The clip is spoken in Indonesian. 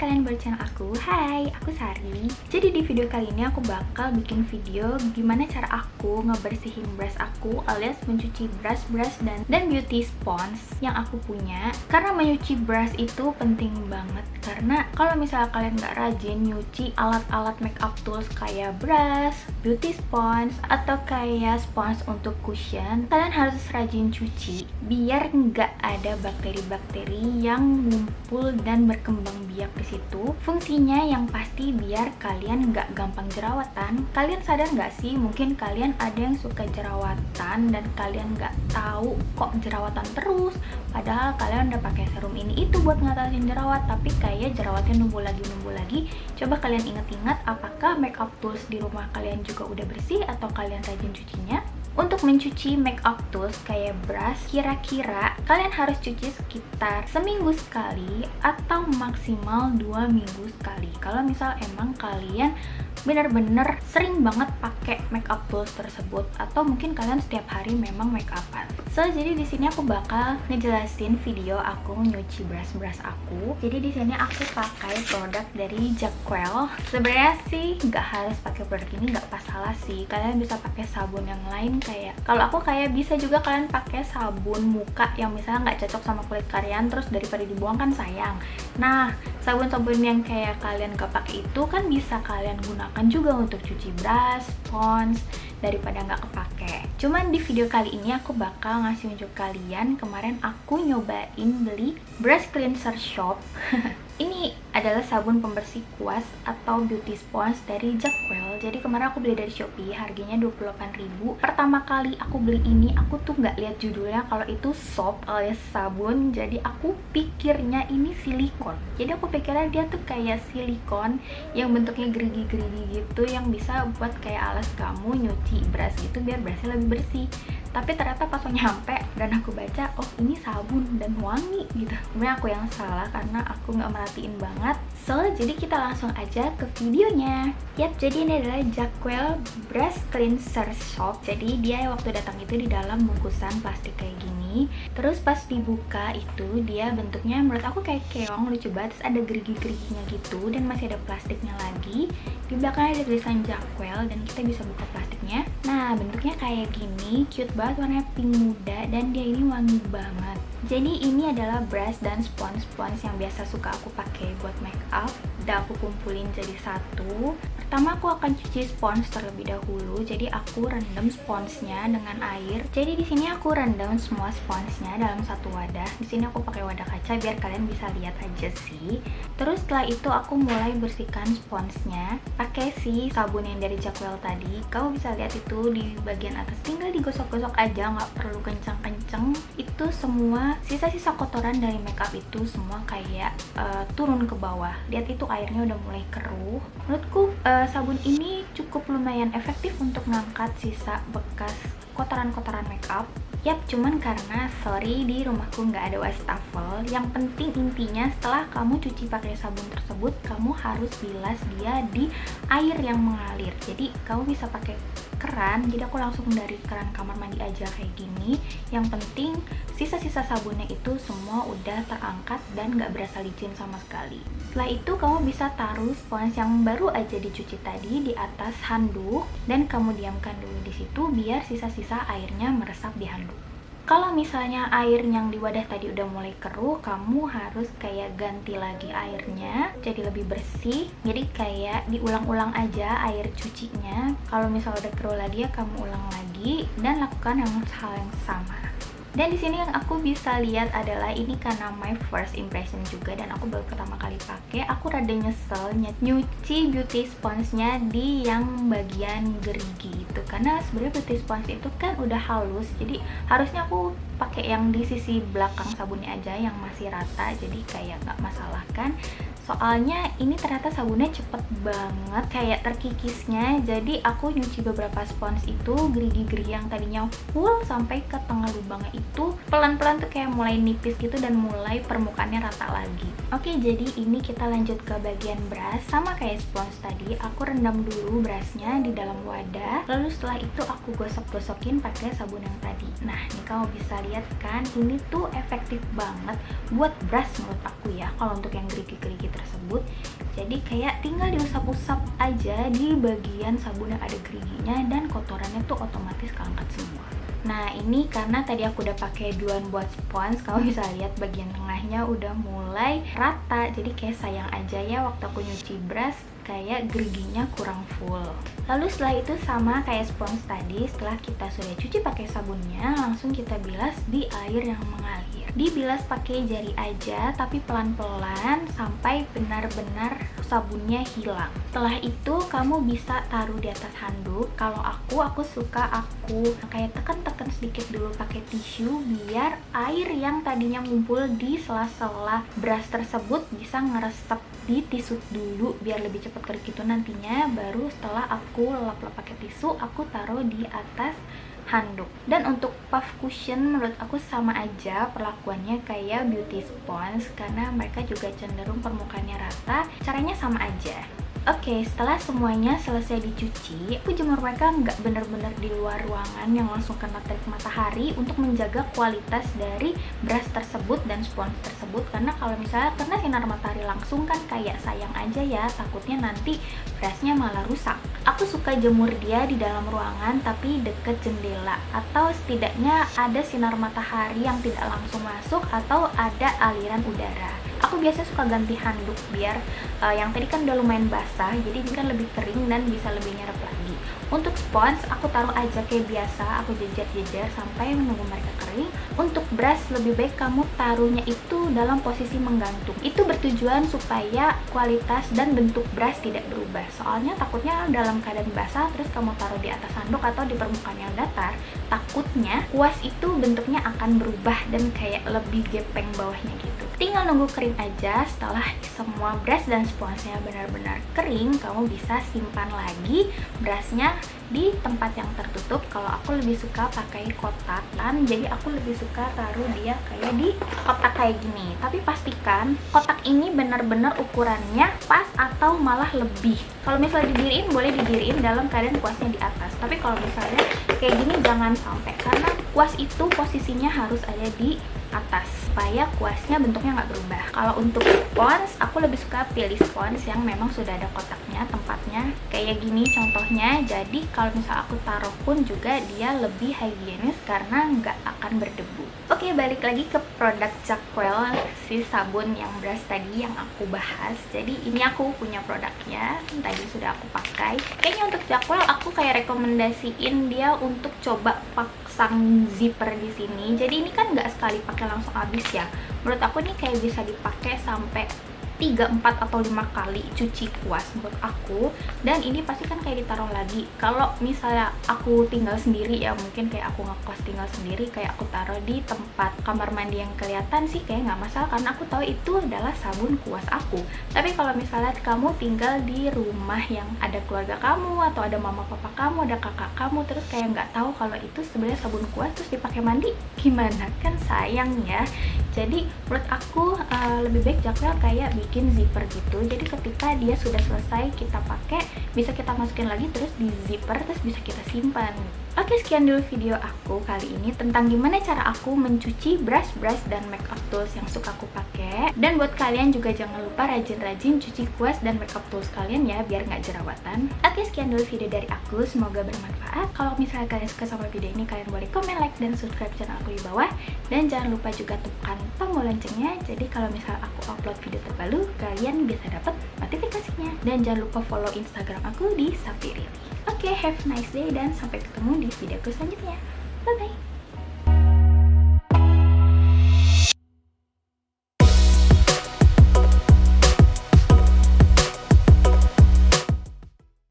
kalian baru channel aku. Hai, aku Sari. Jadi di video kali ini aku bakal bikin video gimana cara aku ngebersihin brush aku alias mencuci brush dan beauty sponge yang aku punya. Karena menyuci brush itu penting banget, karena kalau misalnya kalian nggak rajin nyuci alat-alat makeup tools kayak brush, beauty sponge, atau kayak sponge untuk cushion, kalian harus rajin cuci biar nggak ada bakteri-bakteri yang ngumpul dan berkembang biak di situ. Fungsinya yang pasti biar kalian nggak gampang jerawatan. Kalian sadar nggak sih, mungkin kalian ada yang suka jerawatan dan kalian nggak tahu kok jerawatan terus, padahal kalian udah pakai serum ini itu buat ngatasin jerawat, tapi kayak jerawatnya numpul lagi. Coba kalian ingat-ingat, apakah makeup tools di rumah kalian juga udah bersih atau kalian rajin cucinya? Untuk mencuci makeup tools kayak brush, kira-kira kalian harus cuci sekitar seminggu sekali atau maksimal 2 minggu sekali. Kalau misal emang kalian bener-bener sering banget pakai makeup tools tersebut, atau mungkin kalian setiap hari memang makeupan. So, jadi di sini aku bakal ngejelasin video aku nyuci brush aku. Jadi di sini aku pakai produk dari Jacquel. Sebenarnya sih nggak harus pakai produk ini, nggak masalah sih. Kalian bisa pakai sabun yang lain, kayak kalau aku kayak bisa juga kalian pakai sabun muka yang misalnya nggak cocok sama kulit kalian, terus daripada dibuang kan sayang. Nah, sabun-sabun yang kayak kalian gak pakai itu kan bisa kalian gunakan juga untuk cuci brush, sponge, daripada nggak kepake. Cuman di video kali ini aku bakal ngasih unjuk kalian, kemarin aku nyobain beli brush cleanser shop. Ini adalah sabun pembersih kuas atau beauty sponge dari Jacquel. Jadi kemarin aku beli dari Shopee, harganya 28.000. Pertama kali aku beli ini, aku tuh nggak lihat judulnya kalau itu soap alias sabun. Jadi aku pikirnya ini silikon. Jadi aku pikirnya dia tuh kayak silikon yang bentuknya gerigi-gerigi gitu, yang bisa buat kayak alas kamu nyuci brush gitu biar brushnya lebih bersih. Tapi ternyata pas aku nyampe dan aku baca, oh ini sabun dan wangi gitu. Sebenarnya aku yang salah karena aku nggak merhatiin banget. So, jadi kita langsung aja ke videonya. Yap, jadi ini adalah Jacquel Brush Cleanser Soap. Jadi dia waktu datang itu di dalam bungkusan plastik kayak gini. Terus pas dibuka itu dia bentuknya menurut aku kayak keong, lucu banget. Terus ada gerigi-geriginya gitu dan masih ada plastiknya lagi. Di belakangnya ada tulisan Jacquel dan kita bisa buka plastiknya. Nah, bentuknya kayak gini, cute banget, warnanya pink muda dan dia ini wangi banget. Jadi ini adalah brush dan sponge yang biasa suka aku pakai buat make up. Udah aku kumpulin jadi satu. Pertama aku akan cuci sponge terlebih dahulu. Jadi aku rendam sponsenya dengan air. Jadi di sini aku rendam semua sponsenya dalam satu wadah. Di sini aku pakai wadah kaca biar kalian bisa lihat aja sih. Terus setelah itu aku mulai bersihkan sponsenya pakai si sabun yang dari Jacquel tadi. Kamu bisa lihat itu di bagian atas, tinggal digosok-gosok aja, nggak perlu kencang-kencang. Itu semua sisa-sisa kotoran dari makeup itu semua kayak turun ke bawah. Lihat itu airnya udah mulai keruh. Menurutku sabun ini cukup lumayan efektif untuk ngangkat sisa bekas kotoran-kotoran makeup. Yap, cuman karena sorry di rumahku nggak ada wastafel. Yang penting intinya setelah kamu cuci pakai sabun tersebut, kamu harus bilas dia di air yang mengalir. Jadi kamu bisa pakai keran, jadi aku langsung dari keran kamar mandi aja kayak gini. Yang penting sisa-sisa sabunnya itu semua udah terangkat dan nggak berasa licin sama sekali. Setelah itu kamu bisa taruh sponge yang baru aja dicuci tadi di atas handuk dan kamu diamkan dulu di situ biar sisa-sisa airnya meresap di handuk. Kalau misalnya air yang di wadah tadi udah mulai keruh, kamu harus kayak ganti lagi airnya jadi lebih bersih. Jadi kayak diulang-ulang aja air cucinya. Kalau misalnya udah keruh lagi ya kamu ulang lagi dan lakukan hal yang sama. Dan di sini yang aku bisa lihat adalah ini karena my first impression juga dan aku baru pertama kali pakai. Aku rada nyesel nyuci beauty sponge-nya di yang bagian gerigi itu, karena sebenarnya beauty sponge itu kan udah halus, jadi harusnya aku pakai yang di sisi belakang sabunnya aja yang masih rata, jadi kayak nggak masalah kan. Soalnya ini ternyata sabunnya cepet banget kayak terkikisnya. Jadi aku nyuci beberapa spons itu, gerigi-gerigi yang tadinya full sampai ke tengah lubangnya itu pelan-pelan tuh kayak mulai nipis gitu dan mulai permukaannya rata lagi. Oke, jadi ini kita lanjut ke bagian brush. Sama kayak spons tadi, aku rendam dulu brushnya di dalam wadah, lalu setelah itu aku gosok-gosokin pakai sabun yang tadi. Nah, ini kamu bisa lihat kan, ini tuh efektif banget buat brush menurut aku ya, kalau untuk yang gerigi-gerigi tersebut. Jadi kayak tinggal diusap-usap aja di bagian sabun yang ada geriginya, dan kotorannya tuh otomatis keangkat semua. Nah ini karena tadi aku udah pakai duan buat spons, kamu bisa lihat bagian tengahnya udah mulai rata. Jadi kayak sayang aja ya waktu aku nyuci brush kayak geriginya kurang full. Lalu setelah itu sama kayak spons tadi, setelah kita sudah cuci pakai sabunnya, langsung kita bilas di air yang mengalir. Dibilas pakai jari aja, tapi pelan-pelan sampai benar-benar sabunnya hilang. Setelah itu kamu bisa taruh di atas handuk. Kalau aku suka kayak tekan-tekan sedikit dulu pakai tisu biar air yang tadinya ngumpul di sela-sela brush tersebut bisa ngeresep di tisu dulu biar lebih cepat kering gitu nantinya. Baru setelah aku lap-lap pakai tisu, aku taruh di atas handuk. Dan untuk puff cushion menurut aku sama aja perlakuannya kayak beauty sponge, karena mereka juga cenderung permukaannya rata, caranya sama aja. Oke, setelah semuanya selesai dicuci, aku jemur mereka nggak bener-bener di luar ruangan yang langsung kena terik matahari untuk menjaga kualitas dari brush tersebut dan spons tersebut. Karena kalau misalnya kena sinar matahari langsung kan kayak sayang aja ya, takutnya nanti brushnya malah rusak. Aku suka jemur dia di dalam ruangan tapi deket jendela, atau setidaknya ada sinar matahari yang tidak langsung masuk atau ada aliran udara. Aku biasanya suka ganti handuk biar yang tadi kan udah lumayan basah, jadi ini kan lebih kering dan bisa lebih nyerap lagi. Untuk spons aku taruh aja kayak biasa, aku jejer-jejer sampai menunggu mereka kering. Untuk brush lebih baik kamu taruhnya itu dalam posisi menggantung. Itu bertujuan supaya kualitas dan bentuk brush tidak berubah. Soalnya takutnya dalam keadaan basah terus kamu taruh di atas handuk atau di permukaan yang datar, takutnya kuas itu bentuknya akan berubah dan kayak lebih gepeng bawahnya gitu. Tinggal nunggu kering aja. Setelah semua brush dan sponsnya benar-benar kering, kamu bisa simpan lagi brushnya di tempat yang tertutup. Kalau aku lebih suka pakai kotak kan, jadi aku lebih suka taruh dia kayak di kotak kayak gini. Tapi pastikan kotak ini benar-benar ukurannya pas atau malah lebih. Kalau misalnya didiriin, boleh didiriin dalam keadaan kuasnya di atas. Tapi kalau misalnya kayak gini jangan sampai, karena kuas itu posisinya harus ada di atas supaya kuasnya bentuknya nggak berubah. Kalau untuk spons, aku lebih suka pilih spons yang memang sudah ada kotaknya, tempatnya kayak gini contohnya. Jadi kalau misal aku taruh pun juga dia lebih higienis karena nggak akan berdebu. Oke, balik lagi ke produk Jaquel, si sabun yang brush tadi yang aku bahas. Jadi ini aku punya produknya, tadi sudah aku pakai. Kayaknya untuk Jaquel aku kayak rekomendasiin dia untuk coba pasang zipper di sini. Jadi ini kan nggak sekali pakai langsung habis ya. Menurut aku ini kayak bisa dipakai sampai 3, 4, atau 5 kali cuci kuas menurut aku. Dan ini pasti kan kayak ditaruh lagi. Kalau misalnya aku tinggal sendiri ya, mungkin kayak aku ngekos tinggal sendiri, kayak aku taruh di tempat kamar mandi yang kelihatan sih kayak nggak masalah, karena aku tahu itu adalah sabun kuas aku. Tapi kalau misalnya kamu tinggal di rumah yang ada keluarga kamu, atau ada mama papa kamu, ada kakak kamu, terus kayak nggak tahu kalau itu sebenarnya sabun kuas terus dipakai mandi, gimana? Kan sayang ya. Jadi menurut aku lebih baik Jaquel kayak bikin zipper gitu. Jadi ketika dia sudah selesai kita pakai, bisa kita masukin lagi terus di zipper, terus bisa kita simpan. Oke, sekian dulu video aku kali ini tentang gimana cara aku mencuci brush dan makeup tools yang suka aku pakai. Dan buat kalian juga jangan lupa rajin-rajin cuci kuas dan makeup tools kalian ya, biar nggak jerawatan. Oke, sekian dulu video dari aku, semoga bermanfaat. Kalau misalnya kalian suka sama video ini, kalian boleh komen, like, dan subscribe channel aku di bawah. Dan jangan lupa juga tekan tombol loncengnya, jadi kalau misalnya aku upload video terbaru, kalian bisa dapat notifikasinya. Dan jangan lupa follow Instagram aku di Sapirili. Oke, have a nice day dan sampai ketemu di videoku selanjutnya. Bye bye.